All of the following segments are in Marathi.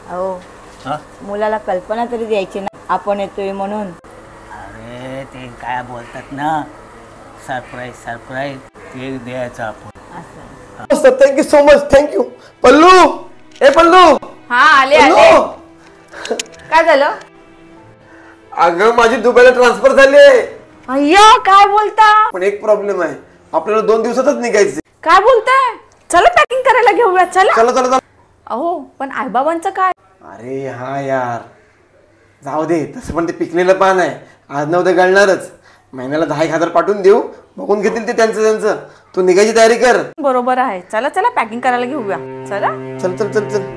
अहो हा? मुलाला कल्पना तरी द्यायची ना आपण येतोय म्हणून. अरे ते काय बोलतात ना, सरप्राईज सरप्राईज ते द्यायचं आपण. असं थँक्यू सो मच, थँक्यू. पल्लू, ए पल्लू. हा आले पल्लू, आले. काय झालं? अगं माझी दुबईला ट्रान्सफर झाली आहे. अय्या काय बोलता? पण एक प्रॉब्लेम आहे, आपल्याला 2 दिवसातच निघायचे. काय बोलताय? चला पॅकिंग करायला घेऊया. चला चला चला चला. अहो पण आईबाबांचं काय? अरे हा यार, जाऊ दे. तसं पण ते पिकलेलं पान आहे, आज ना उद्या गळणारच. महिन्याला 10,000 पाठवून देऊ, बघून घेतील ते त्यांचं. तू निघायची तयारी कर. बरोबर आहे. चला चला पॅकिंग करायला घेऊया. चला चल चल चल चल.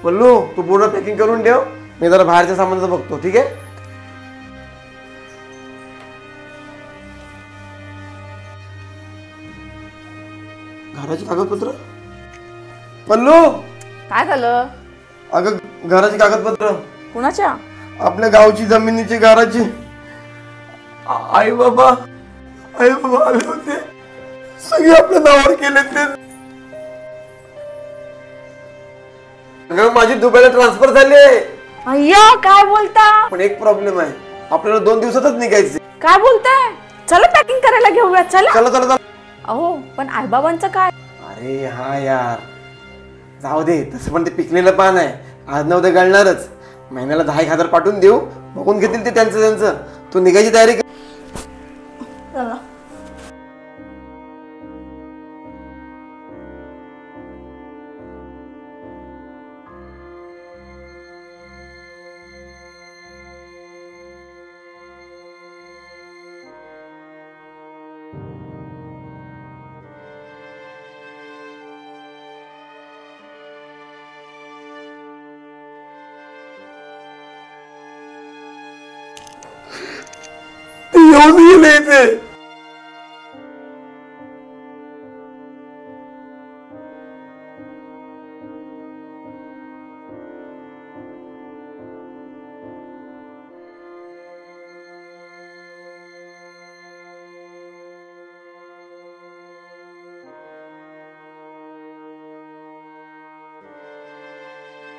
पल्लू, तू पूर्ण पॅकिंग करून ठेव, मी जरा बाहेरच्या सामानाचं बघतो. ठीक आहे? घराची कागदपत्र. पल्लू, काय झालं? अगं घराची कागदपत्र, कुणाच्या? आपल्या गावची जमिनीची, घराची. आई बाबा आले होते, सगळे आपल्या नावावर केले ते. अगं माझी दुबईला ट्रान्सफर झाली आहे. अय्या काय बोलता? पण एक प्रॉब्लेम आहे, आपल्याला 2 दिवसातच निघायचे. काय बोलताय? चला पॅकिंग करायला घेऊया. चला चला चला चला. अहो पण आईबाबांचं काय? अरे हा यार, जाऊ दे. तसं पण ते पिकलेलं पान आहे, आज ना उद्या गळणारच. महिन्याला 10,000 पाठवून देऊ, बघून घेतील ते त्यांचं. तू निघायची तयारी कर.